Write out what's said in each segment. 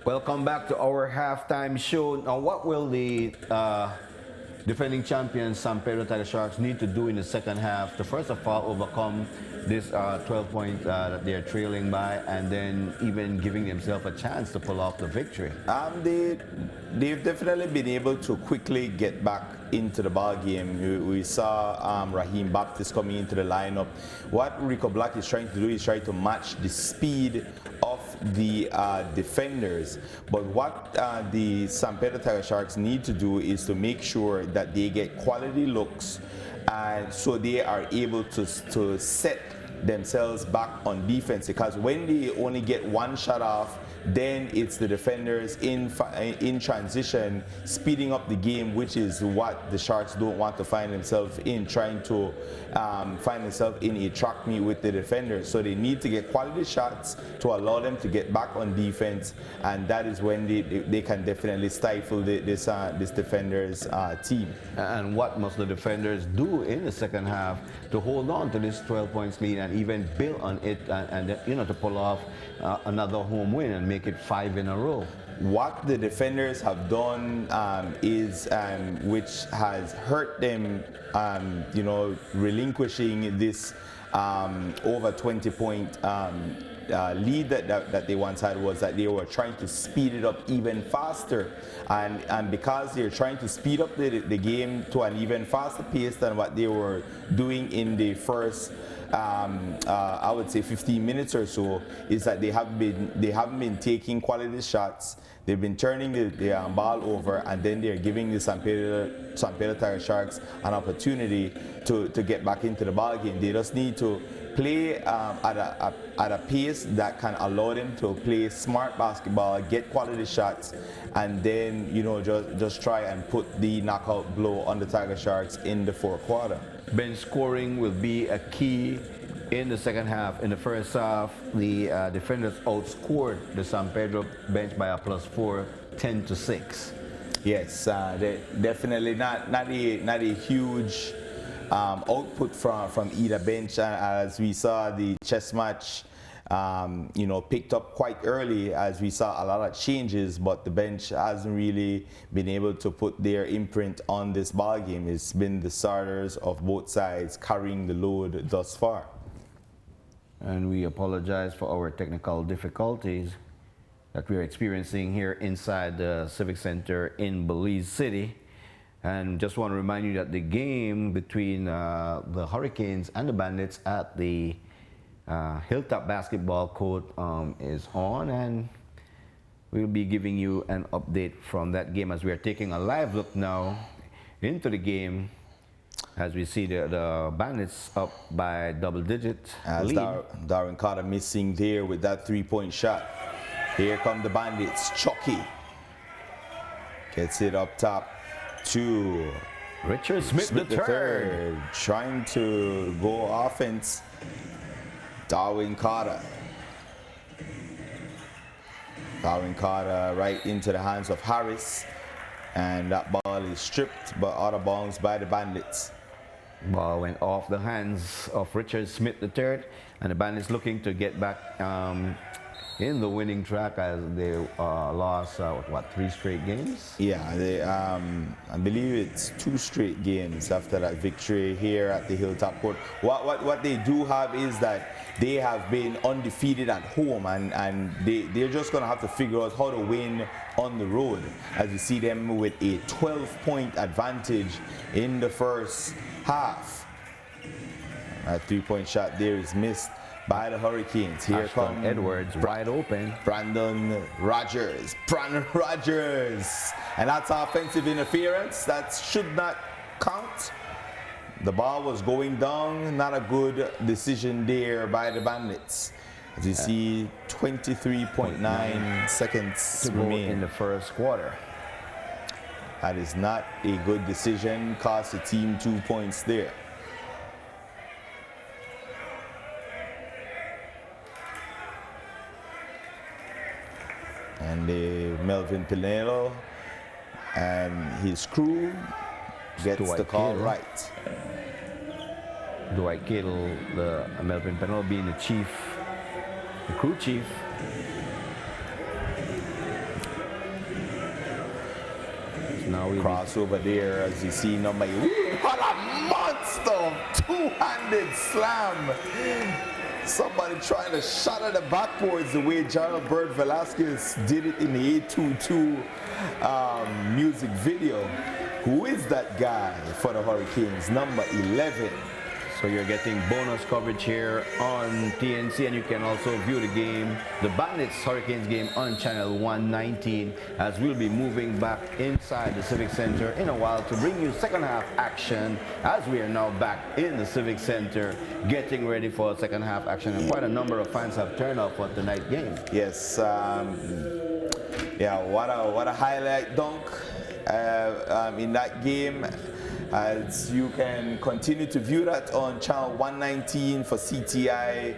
Welcome back to our halftime show. Now, what will the defending champions, San Pedro Tigersharks, need to do in the second half to first of all overcome this 12 points that they're trailing by, and then even giving themselves a chance to pull off the victory? They've definitely been able to quickly get back into the ball game. We saw Raheem Baptist coming into the lineup. What Rico Black is trying to do is try to match the speed of the defenders. But what the San Pedro Tigersharks need to do is to make sure that they get quality looks, and so they are able to set themselves back on defense, because when they only get one shot off, then it's the defenders in transition speeding up the game, which is what the Sharks don't want to find themselves in, trying to find themselves in a track meet with the defenders. So they need to get quality shots to allow them to get back on defense, and that is when they can definitely stifle this defenders team. And what must the defenders do in the second half to hold on to this 12 points lead and even build on it, and to pull off another home win and make it 5 in a row? What the defenders have done which has hurt them, relinquishing this over 20-point lead that they once had, was that they were trying to speed it up even faster, and because they're trying to speed up the game to an even faster pace than what they were doing in the first I would say 15 minutes or so, is that they haven't been taking quality shots. They've been turning the ball over, and then they're giving the San Pedro Tigersharks an opportunity to get back into the ball game. They just need to play at a pace that can allow them to play smart basketball, get quality shots, and then just try and put the knockout blow on the Tigersharks in the fourth quarter. Bench scoring will be a key in the second half. In the first half, the defenders outscored the San Pedro bench by a +4, 10-6. Yes, definitely not a huge output from either bench, as we saw the chess match picked up quite early, as we saw a lot of changes, but the bench hasn't really been able to put their imprint on this ball game. It's been the starters of both sides carrying the load thus far. And we apologize for our technical difficulties that we're experiencing here inside the Civic Center in Belize City. And just want to remind you that the game between the Hurricanes and the Bandits at the Hilltop basketball court is on, and we'll be giving you an update from that game as we are taking a live look now into the game, as we see the Bandits up by double digits. As Darren Carter missing there with that 3-point shot. Here come the Bandits. Chucky gets it up top to Richard Smith III, trying to go offense. Darwin Carter right into the hands of Harris, and that ball is stripped but out of bounds by the Bandits. Ball went off the hands of Richard Smith III, and the Bandits looking to get back in the winning track, as they lost 3 straight games. Yeah, I believe it's 2 straight games after that victory here at the Hilltop court. What they do have is that they have been undefeated at home, and they're just going to have to figure out how to win on the road, as you see them with a 12-point advantage in the first half. A 3-point shot there is missed by the Hurricanes. Here comes Edwards, wide open. Brandon Rogers, and that's offensive interference. That should not count. The ball was going down. Not a good decision there by the Bandits. As you see, 23.9 seconds to go remain in the first quarter. That is not a good decision. Cost the team 2 points there. And Melvin Pinello and his crew gets the call right. Dwight Kittle, the Melvin Pinello being the chief, the crew chief. now we crossover there, as you see, number 8. What a monster! Two-handed slam. Somebody trying to shot at the backboards the way Gerald Bird Velasquez did it in the 822 music video. Who is that guy for the Hurricanes? Number 11. So you're getting bonus coverage here on TNC, and you can also view the game, the Bandits Hurricanes game, on channel 119, as we'll be moving back inside the Civic Center in a while to bring you second half action, as we are now back in the Civic Center getting ready for second half action, and quite a number of fans have turned up for tonight's game. Yes, yeah, what a highlight dunk in that game. As you can continue to view that on channel 119 for CTI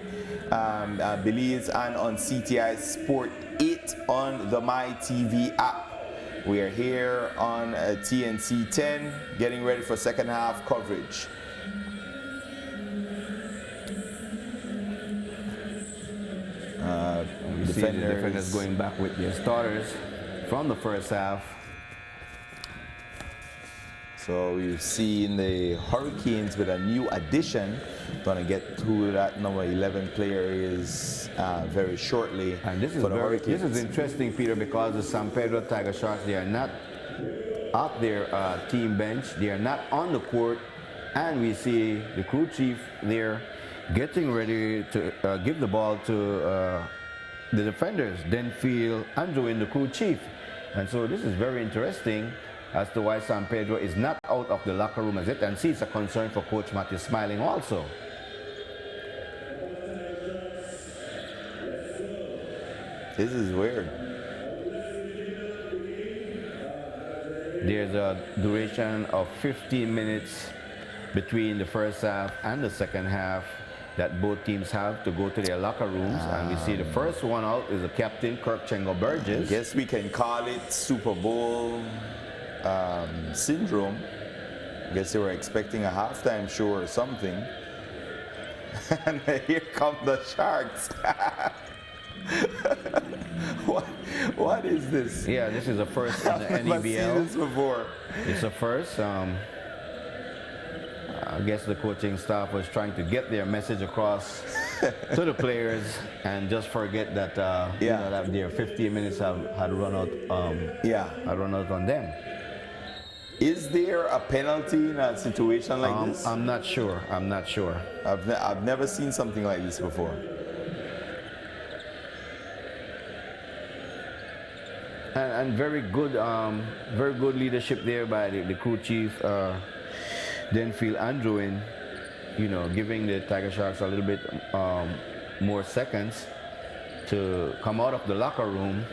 Belize, and on CTI Sport 8 on the MyTV app. We are here on TNC 10 getting ready for second half coverage. We see the defenders going back with their starters from the first half. So we've seen the Hurricanes with a new addition. Gonna get who that number 11 player is very shortly. And this is interesting, Peter, because the San Pedro Tigersharks, they are not at their team bench, they are not on the court, and we see the crew chief there getting ready to give the ball to the defenders, Denfield Andrew, the crew chief. And so this is very interesting as to why San Pedro is not out of the locker room as yet, and see it's a concern for Coach Matthew Smiling also. This is weird. There's a duration of 15 minutes between the first half and the second half that both teams have to go to their locker rooms, and we see the first one out is the captain, Kirk Chengo Burgess. I guess we can call it Super Bowl syndrome. I guess they were expecting a halftime show or something. And here come the Sharks. What is this? Yeah, this is a first in the I've never NEBL. seen this before. It's a first. I guess the coaching staff was trying to get their message across to the players and just forget that, you know, that their 15 minutes had run out. Had run out on them. Is there a penalty in a situation like this? I'm not sure. I'm not sure. I've never seen something like this before. And very good leadership there by the crew chief, Denfield Andrew, you know, giving the Tigersharks a little bit more seconds to come out of the locker room.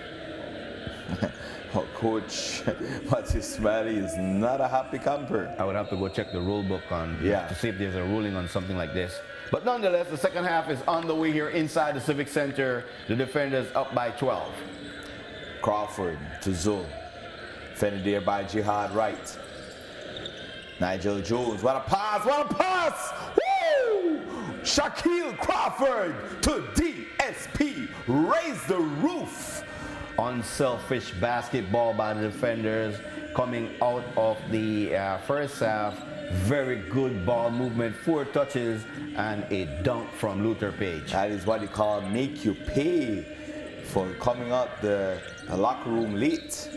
Coach Matthew Smiley is not a happy camper. I would have to go check the rule book to see if there's a ruling on something like this. But nonetheless, the second half is on the way here inside the Civic Center. The defenders up by 12. Crawford to Zul. Defended there by Jihad Wright. Nigel Jones, what a pass, what a pass! Woo! Shaquille Crawford to DSP, raise the roof. Unselfish basketball by the defenders coming out of the first half. Very good ball movement, 4 touches, and a dunk from Luther Page. That is what they call make you pay for coming out the locker room late.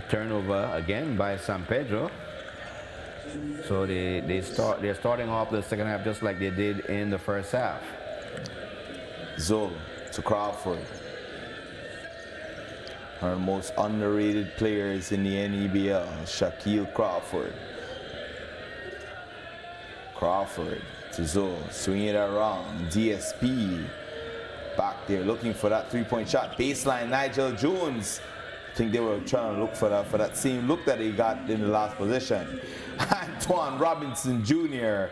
Turnover again by San Pedro. So they're starting off the second half just like they did in the first half. Zul to Crawford. One of the most underrated players in the NEBL, Shaquille Crawford. Crawford to Zul, swinging it around. DSP back there looking for that 3-point shot. Baseline, Nigel Jones. I think they were trying to look for that same look that he got in the last position. Antoine Robinson Jr.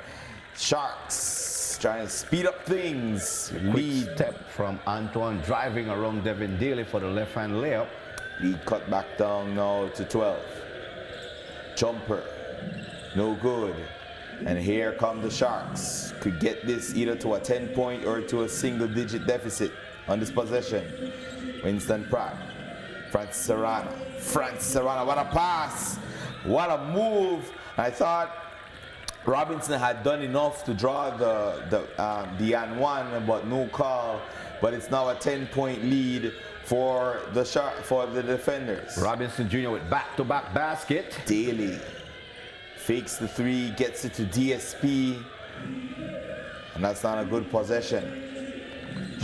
Sharks trying to speed up things. Lead step from Antoine driving around Devin Daly for the left-hand layup. Lead cut back down now to 12. Jumper, no good. And here come the Sharks. Could get this either to a 10-point or to a single-digit deficit. on this possession. Winston Pratt. Francis Arana, what a pass. What a move. I thought Robinson had done enough to draw the and one, but no call. But it's now a 10-point lead for the defenders. Robinson Jr. with back-to-back basket. Daly fakes the three, gets it to DSP, and that's not a good possession.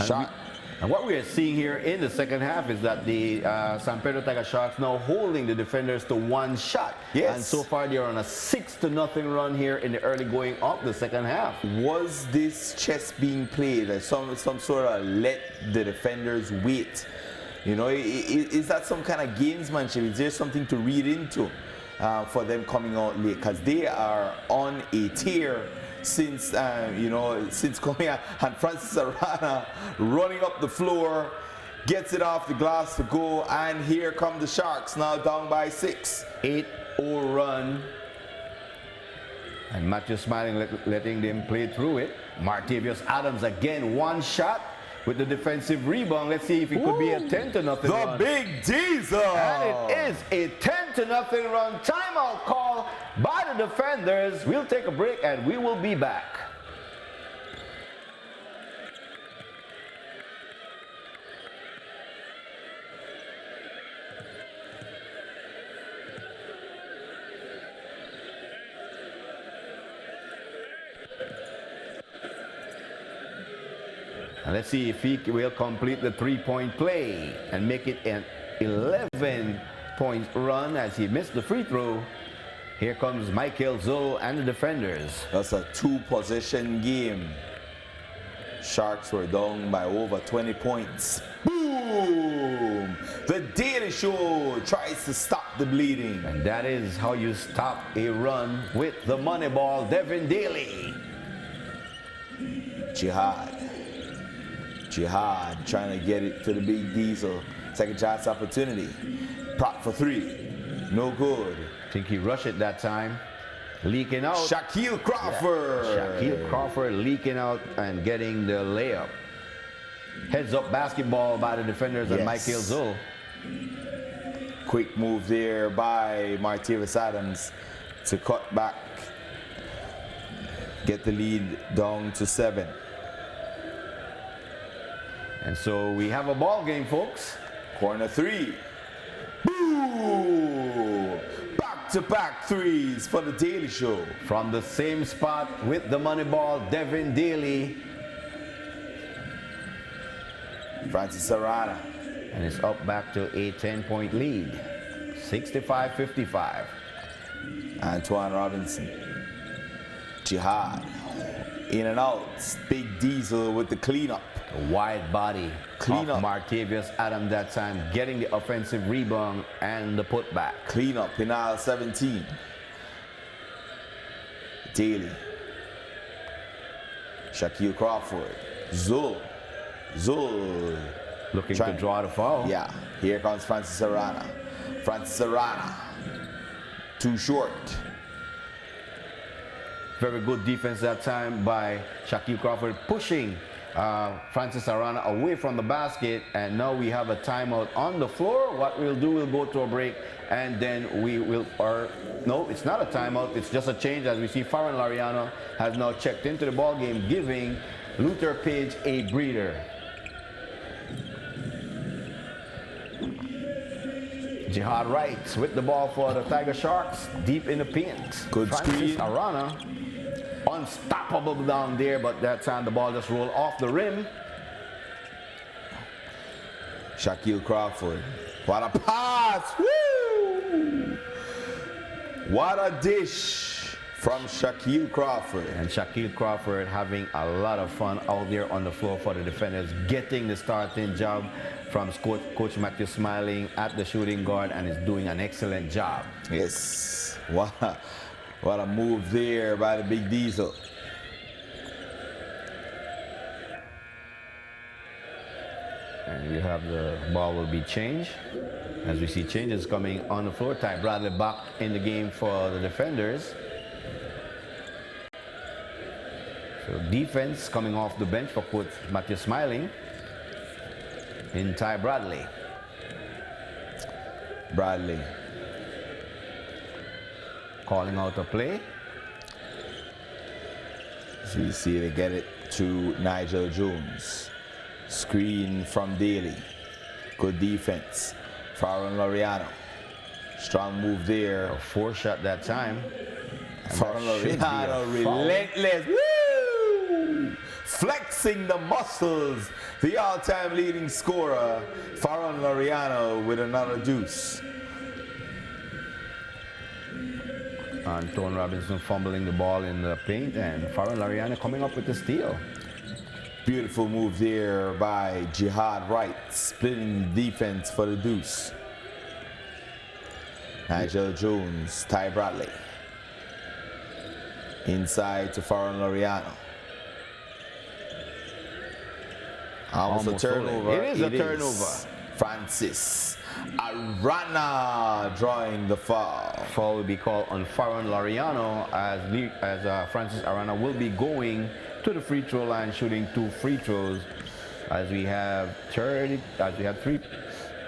Shot. And what we are seeing here in the second half is that the San Pedro Tigersharks now holding the defenders to one shot. Yes. And so far they're on a 6-0 run here in the early going of the second half. Was this chess being played? Like some sort of let the defenders wait? You know, is that some kind of gamesmanship? Is there something to read into for them coming out late? Because they are on a tear since since coming out, and Francis Arana running up the floor, gets it off the glass to go, and here come the Sharks now down by 6. 8-0 run, and Matthew Smiling letting them play through it. Martavius Adams again, one shot with the defensive rebound. Let's see if it could be a 10-0 The run. Big Diesel! And it is a 10-0 run. Timeout call by the defenders. We'll take a break and we will be back. And let's see if he will complete the three-point play and make it an 11-point run as he missed the free throw. Here comes Michael Zoll and the defenders. That's a 2-possession game. Sharks were down by over 20 points. Boom! The Daily Show tries to stop the bleeding. And that is how you stop a run with the money ball, Devin Daly. Jihad trying to get it to the Big Diesel. Second chance opportunity. Prop for 3. No good. I think he rushed it that time. Leaking out. Shaquille Crawford. Yeah. Shaquille Crawford leaking out and getting the layup. Heads up basketball by the defenders and Michael Zoll. Quick move there by Martavius Adams to cut back. Get the lead down to 7. And so we have a ball game, folks. Corner 3. Boom! Back-to-back threes for the Daily Show. From the same spot with the money ball, Devin Daly. Francis Arana. And it's up back to a 10-point lead. 65-55. Antoine Robinson. Jihad. In and out. Big Diesel with the cleanup. A wide body Clean of up. Martavius Adams that time, getting the offensive rebound and the putback. Cleanup in aisle 17. Daly. Shaquille Crawford. Zul. Looking to draw the foul. Yeah. Here comes Francis Arana. Francis Arana. Too short. Very good defense that time by Shaquille Crawford, pushing Francis Arana away from the basket, and now we have a timeout on the floor. What we'll do, we'll go to a break, and then we will, no, it's not a timeout, it's just a change, as we see Farron Lariano has now checked into the ball game, giving Luther Page a breather. Jihad Wright with the ball for the Tigersharks, deep in the paint. Good Francis screen. Arana, unstoppable down there, but that time the ball just rolled off the rim. Shaquille Crawford. What a pass! Woo! What a dish from Shaquille Crawford. And Shaquille Crawford having a lot of fun out there on the floor for the defenders, getting the starting job from Coach Matthew Smiling at the shooting guard, and is doing an excellent job. Yes. What a move there by the Big Diesel. And we have the ball will be changed. As we see changes coming on the floor. Ty Bradley back in the game for the defenders. So defense coming off the bench for Coach Matthew Smiling. in Ty Bradley. Bradley Calling out a play. So you see they get it to Nigel Jones. Screen from Daly. Good defense. Farron Laureano. Strong move there. A 4-shot that time. Farron Laureano relentless. Woo! Flexing the muscles. The all-time leading scorer, Farron Laureano, with another deuce. Anton Robinson fumbling the ball in the paint, and Farron Laureano coming up with the steal. Beautiful move there by Jihad Wright, splitting the defense for the deuce. Nigel Jones, Ty Bradley. Inside to Farron Laureano. Almost a turnover. It is a turnover. Francis Arana drawing the foul. Foul will be called on Farron Laureano as Francis Arana will be going to the free throw line, shooting 2 free throws. As we have 3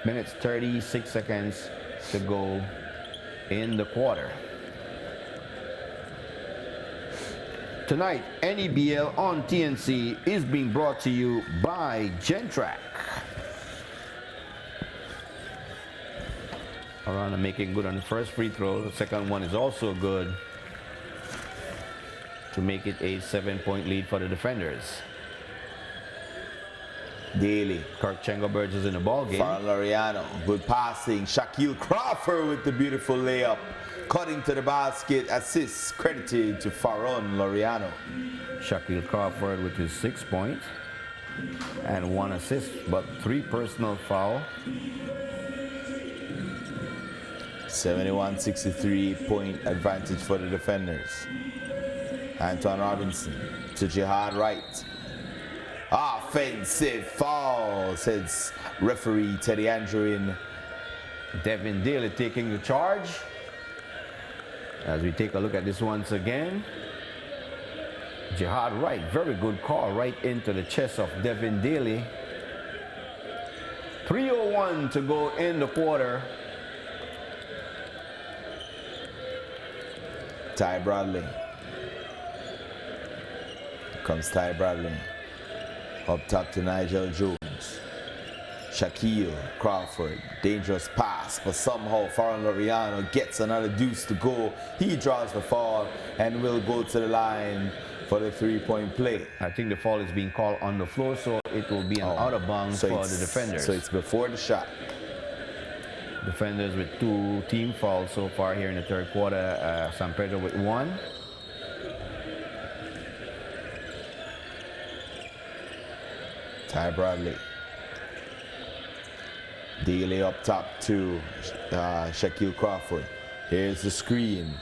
minutes 36 seconds to go in the quarter. Tonight, NEBL on TNC is being brought to you by Gentrack. Arana making good on the first free throw. The second one is also good to make it a 7-point lead for the defenders. Daly. Kirk Chenga-Burge is in the ball game. Farron Laureano, good passing. Shaquille Crawford with the beautiful layup. Cutting to the basket, assists credited to Farron Laureano. Shaquille Crawford with his 6 points and 1 assist, but 3 personal foul. 71-63 point advantage for the defenders. Anton Robinson to Jihad Wright. Offensive foul, says referee Teddy Andrewin. Devin Daly taking the charge. As we take a look at this once again. Jihad Wright, very good call right into the chest of Devin Daly. 3:01 to go in the quarter. Ty Bradley. Comes Ty Bradley. Up top to Nigel Jones. Shaquille Crawford. Dangerous pass, but somehow Farron Laureano gets another deuce to go. He draws the foul and will go to the line for the 3-point play. I think the foul is being called on the floor, so it will be an out of bounds for the defenders. So it's before the shot. Defenders with 2 team fouls so far here in the third quarter. San Pedro with 1. Ty Bradley. Daly up top to Shaquille Crawford. Here's the screen.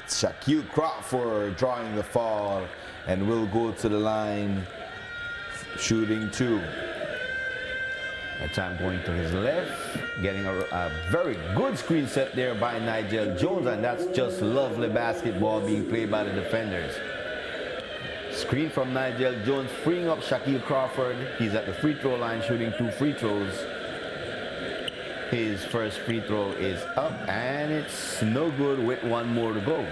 Shaquille Crawford drawing the foul and will go to the line, shooting 2. That time going to his left, getting a very good screen set there by Nigel Jones, and that's just lovely basketball being played by the defenders. Screen from Nigel Jones, freeing up Shaquille Crawford. He's at the free throw line shooting 2 free throws. His first free throw is up, and it's no good with 1 more to go.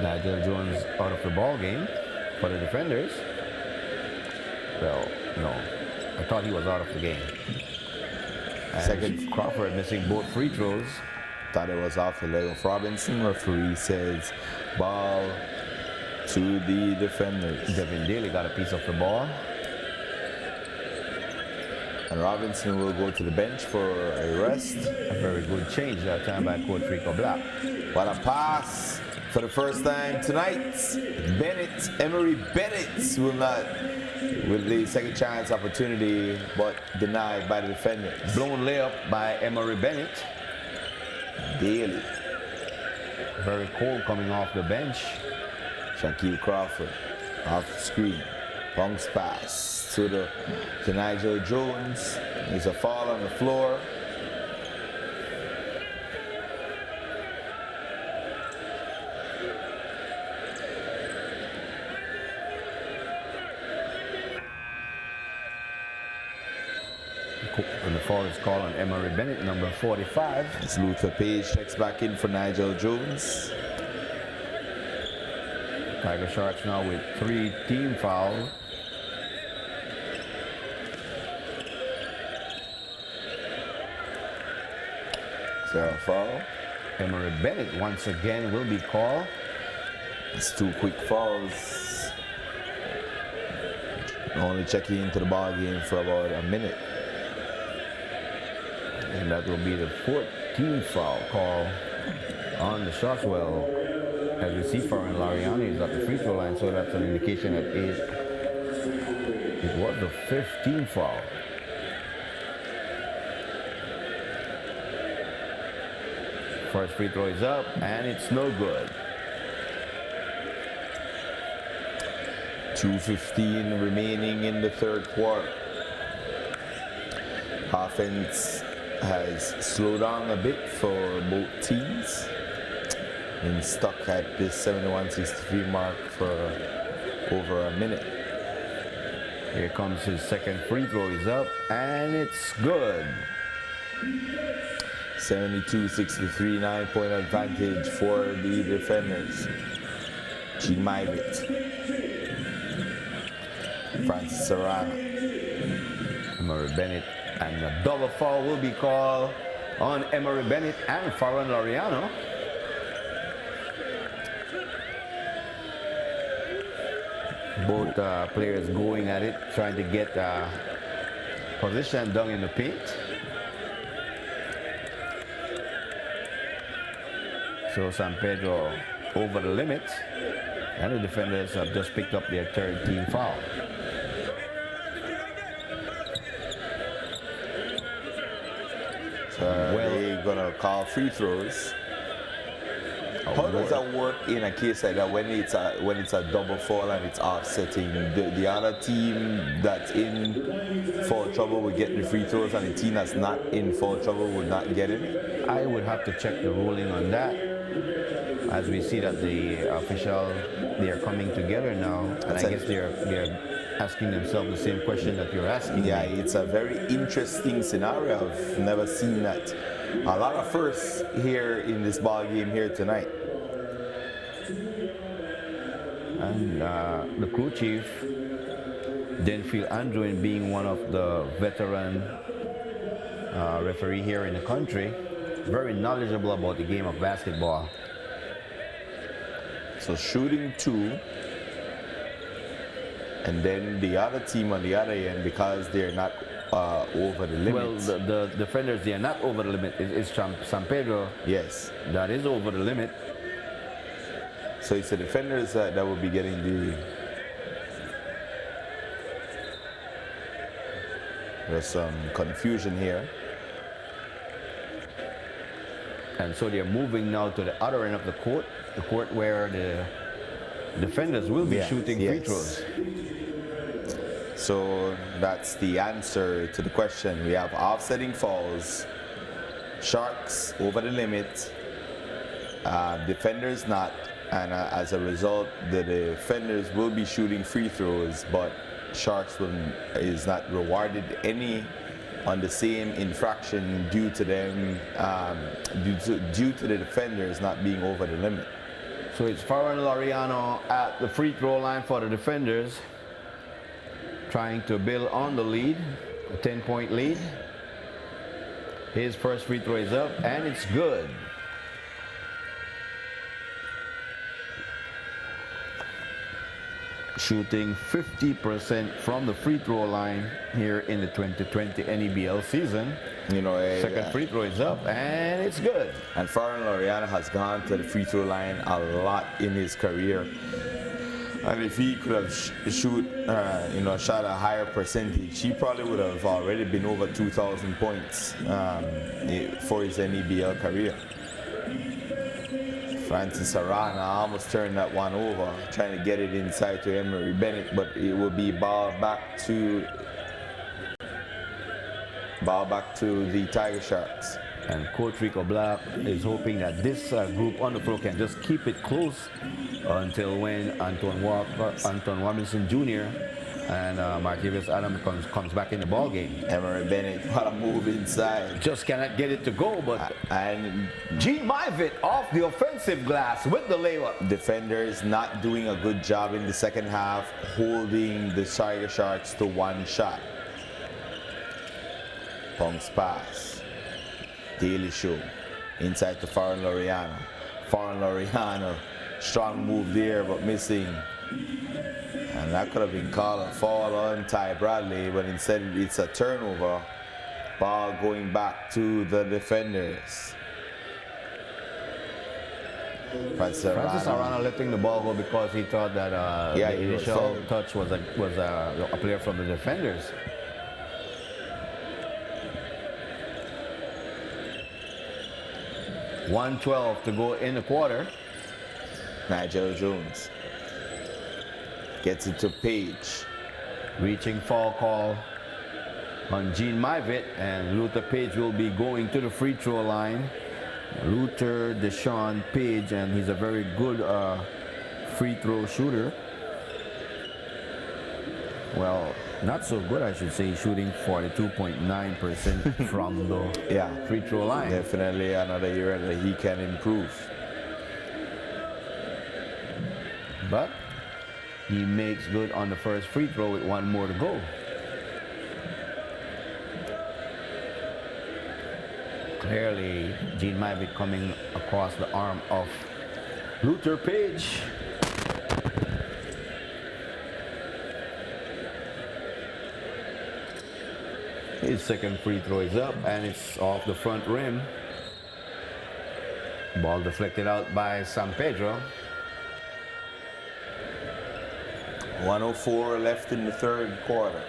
Nigel Jones out of the ball game for the defenders. Well, no, I thought he was out of the game. And Second. Crawford missing both free throws. Thought it was off the leg of Robinson. Referee says ball to the defenders. Devin Daly got a piece of the ball. And Robinson will go to the bench for a rest. A very good change that time by Coach Rico Black. What a pass for the first time tonight. Emery Bennett will not with the second chance opportunity, but denied by the defenders. Blown layup by Emery Bennett. Daly. Very cold coming off the bench. Shaquille Crawford off the screen. Bounce pass to Nigel Jones. There's a foul on the floor. And the foul is called on Emery Bennett, number 45. As Luther Page checks back in for Nigel Jones. Tigersharks now with 3 team fouls. Zero foul. Emery Bennett once again will be called. It's 2 quick fouls. Only checking into the ball game for about a minute. And that will be the 4th team foul call on the Sharks. Well, as we see, Farron Lariani is at the free throw line, so that's an indication that it was the 5th team foul. First free throw is up, and it's no good. 2:15 remaining in the 3rd quarter. Offense has slowed down a bit for both teams. Been stuck at this 71-63 mark for over a minute. Here comes his 2nd free throw. He's up, and it's good. 72-63, 9-point advantage for the defenders. G-Mivit. Francis Serrano. Emery Bennett, and a double foul will be called on Emery Bennett and Farron Lariano. Both players going at it, trying to get position down in the paint. So San Pedro over the limit, and the defenders have just picked up their 3rd team foul. They're gonna call free throws. How does that work in a case like that when it's a double foul and it's offsetting? The other team that's in foul trouble would get the free throws, and the team that's not in foul trouble would not get it? I would have to check the ruling on that. As we see that the officials, they are coming together now, and I guess they're asking themselves the same question that you're asking. Yeah, me. it's a very interesting scenario. I've never seen that. A lot of firsts here in this ball game here tonight. And the crew chief, Denfield Andrew, being one of the veteran referee here in the country, very knowledgeable about the game of basketball. So shooting 2, and then the other team on the other end, because they're not over the limit. Well, the defenders, they are not over the limit. It's San Pedro. Yes. That is over the limit. So it's the defenders that will be getting the... There's some confusion here. And so they're moving now to the other end of the court where the defenders will be shooting free throws. So that's the answer to the question. We have offsetting fouls, Sharks over the limit, defenders not, and as a result, the defenders will be shooting free throws, but Sharks is not rewarded any on the same infraction due to them, due to the defenders not being over the limit. So it's Farron Lariano at the free throw line for the defenders, trying to build on the lead, a 10-point lead. His first free throw is up, and it's good. Shooting 50% from the free throw line here in the 2020 NEBL season. You know, second free throw is up, and it's good. And Farron Lariano has gone to the free throw line a lot in his career. And if he could have shot a higher percentage, he probably would have already been over 2,000 points for his NEBL career. Francis Serrano almost turned that one over, trying to get it inside to Emery Bennett, but it will be ball back to the Tigersharks. And Coach Rico Black is hoping that this group on the floor can just keep it close until when Anton Robinson Jr. And Martavis Adams comes back in the ball game. Emery Bennett, what a move inside. Just cannot get it to go, but And Gene Myvitt off the offensive glass with the layup. defenders not doing a good job in the second half, holding the Tigersharks to one shot. Punk's pass. Daily Show. Inside to Farron Laureano. Farron Laureano. Strong move there, but missing. And that could have been called a foul on Ty Bradley, but instead it's a turnover. Ball going back to the defenders. Francis Arana letting the ball go because he thought that the initial touch was a player from the defenders. .112 to go in the quarter. Nigel Jones gets it to Page. Reaching foul call on Gene Myvitt, and Luther Page will be going to the free throw line. Luther, Deshaun Page, and he's a very good free throw shooter. Well, not so good, I should say, shooting 42.9% from the free throw line. Definitely another area that he can improve. But he makes good on the first free throw with one more to go. Clearly, Gene Myvitt coming across the arm of Luther Page. His second free throw is up, and it's off the front rim. Ball deflected out by San Pedro. 104 left in the third quarter.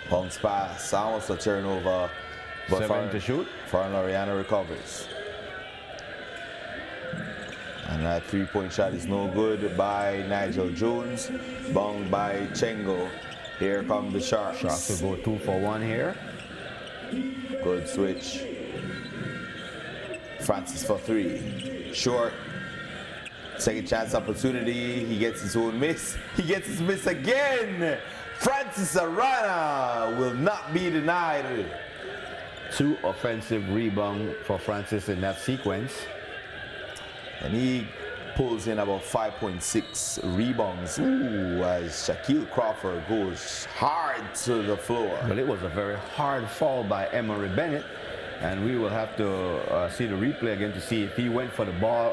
Punk's pass, almost a turnover. But 7 to shoot. Farron Laureano recovers. And that three-point shot is no good by Nigel Jones. Bunged by Chengo. Here come the Sharks. Sharks will go 2 for 1 here. Good switch. Francis for 3. Short. Second chance opportunity. He gets his own miss. He gets his miss again. Francis Arana will not be denied. 2 offensive rebounds for Francis in that sequence. And he pulls in about 5.6 rebounds. Ooh, as Shaquille Crawford goes hard to the floor. But it was a very hard fall by Emery Bennett. And we will have to see the replay again to see if he went for the ball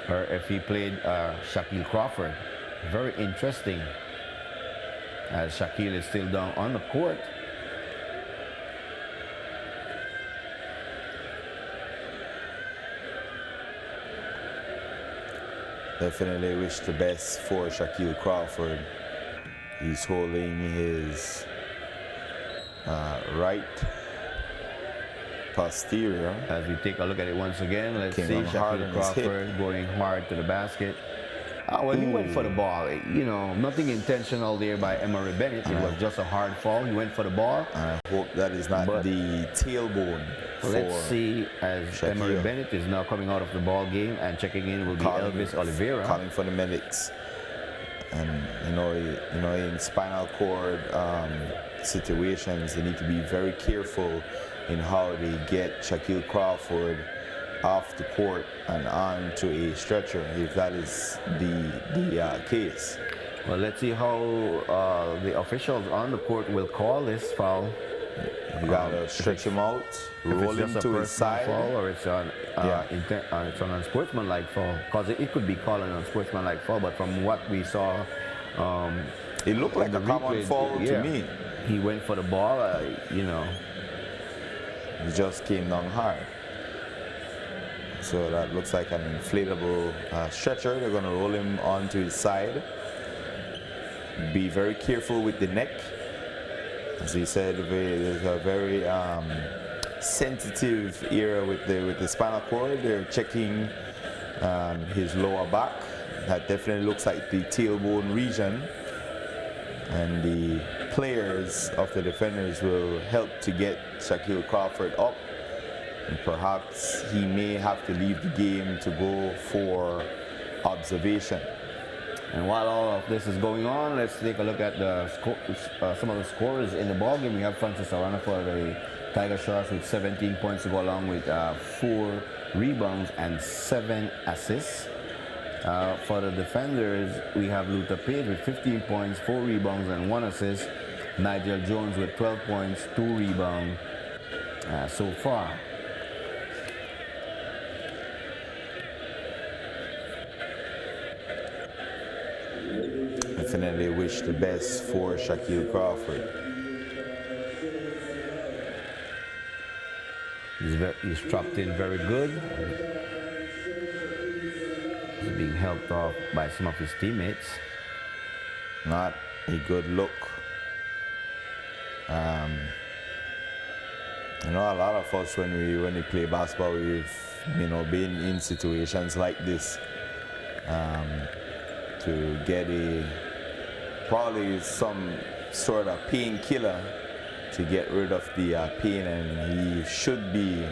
or if he played Shaquille Crawford. Very interesting, as Shaquille is still down on the court. Definitely wish the best for Shaquille Crawford. He's holding his right posterior. As we take a look at it once again, let's see Shaquille Crawford going hard to the basket. Well, he went for the ball. You know, nothing intentional there by Emery Bennett. It was just a hard fall. He went for the ball. I hope that is not the tailbone. Let's see, as Emery Bennett is now coming out of the ball game, and checking in will be Elvis Oliveira. Calling for the medics. And you know, in spinal cord situations, they need to be very careful in how they get Shaquille Crawford off the court and onto a stretcher, if that is the case. Well, let's see how the officials on the court will call this foul. You gotta stretch him out, roll him to his side, foul, or it's on it's an unsportsmanlike foul, because it could be called an unsportsmanlike foul. But from what we saw, it looked like a common foul to me. He went for the ball, you know. He just came down hard. So that looks like an inflatable stretcher. They're going to roll him onto his side. Be very careful with the neck. As we said, there's a very sensitive area with the spinal cord. They're checking his lower back. That definitely looks like the tailbone region. And the players of the defenders will help to get Shaquille Crawford up And perhaps he may have to leave the game to go for observation. And while all of this is going on, let's take a look at the some of the scorers in the ballgame. We have Francis Arana for the Tigersharks with 17 points to go along with 4 rebounds and 7 assists. For the defenders, we have Luther Page with 15 points, 4 rebounds and 1 assist. Nigel Jones with 12 points, 2 rebounds so far. Definitely wish the best for Shaquille Crawford. He's dropped in very good. He's being helped off by some of his teammates. Not a good look. You know, a lot of us when we play basketball, we've been in situations like this to get probably some sort of painkiller to get rid of the pain, and he should be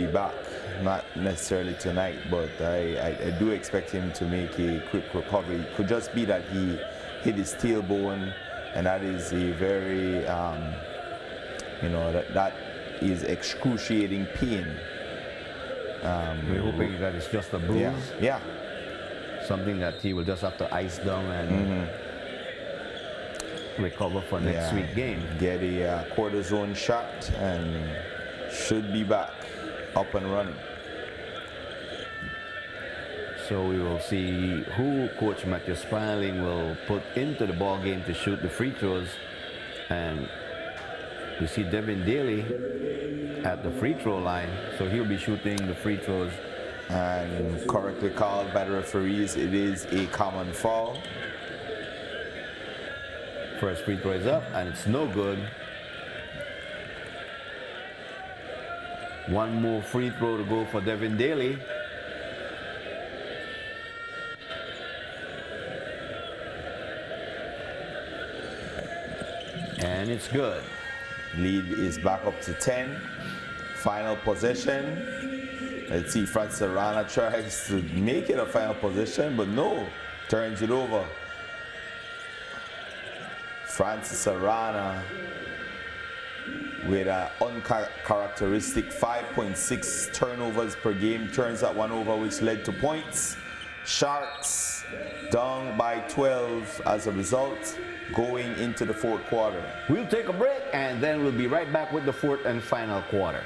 back. Not necessarily tonight, but I do expect him to make a quick recovery. It could just be that he hit his tailbone, and that is a very that is excruciating pain. We're hoping that it's just a bruise. Yeah. Something that he will just have to ice down and recover for next week's game. Get a cortisone shot and should be back up and running. So we will see who Coach Matthew Smiling will put into the ball game to shoot the free throws. And you see Devin Daly at the free throw line, so he'll be shooting the free throws. And correctly called by the referees, it is a common foul. First free throw is up, and it's no good. One more free throw to go for Devin Daly. And it's good. Lead is back up to 10. Final possession. Let's see, Francis Arana tries to make it a final possession, but no, turns it over. Francis Arana with an uncharacteristic 5.6 turnovers per game, turns that one over, which led to points. Sharks down by 12 as a result, going into the fourth quarter. We'll take a break, and then we'll be right back with the fourth and final quarter.